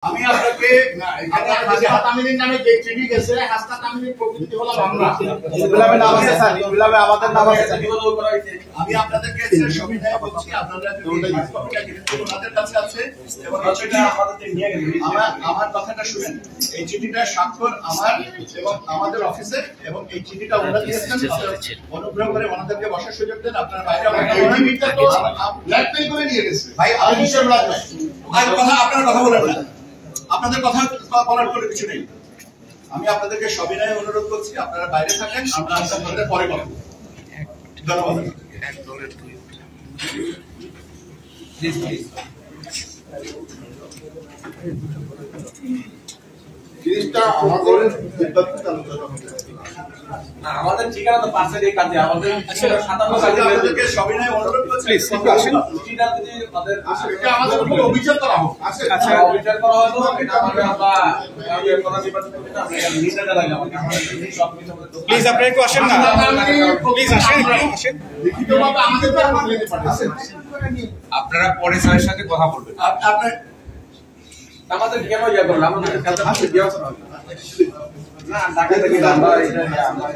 আমি আপনাকে হাসনা তামিনের নামে যে চিঠি গেছে হাসনা তামিনের প্রকৃতি হলো আমরা ইনকিলাবের নাম আছে স্যার ইনকিলাবে আমাদের নাম আছে আমি আপনাদেরকে সবিনয় বলছি আপনারা ওনাদের কাছে আছে এবং এটা আমাদের নিয়ে গেলেন আমার কথাটা শুনেন এই চিঠিটা স্বাক্ষর আমার এবং আমাদের অফিসে এবং এই চিঠিটা ওনারা দিয়েছেন অনুগ্রহ করে ওনাদেরকে বসার সুযোগ দেন আপনারা বাইরে এই চিঠিটা তো ব্ল্যাকমেইল করে নিয়ে গেছে ভাই আমি নিশ্চয় ব্ল্যাকমেইল ভাই কথা আপনারা কথা বলেন না আপনাদের কথা বলার কোনো কিছু নেই আমি আপনাদেরকে সবিনয়ে অনুরোধ করছি আপনারা বাইরে থাকেন আমরা আপনাদের পরে কথা বলবো ধন্যবাদ জিনিসটা আমাদের ঠিকানা তো পাশে এই কাজে আমাদের 57 কাজে আপনাদেরকে সবিনয়ে অনুরোধ করছি প্লিজ আসেন চিঠিটা যদি আমাদের এটা আমাদের উপর অভিযোগ করা হোক আচ্ছা অভিযোগ করা হলো এটা আমাদের আমরা কোন ডিপার্টমেন্ট থেকে আমরা নিতে লাগলাম আমাদের সব কিছু প্লিজ আপনারা একটু আসেন না প্লিজ আসেন লিখিতভাবে আমাদের তো আমাদের পাঠাচ্ছেন আপনারা পরে স্যারের সাথে কথা বলবেন আপনারা আমাদের কেন ইয়া করলাম আমাদের খেলতে আসলে দেওয়া হবে না ঢাকা থেকে আমরা এটা আমরা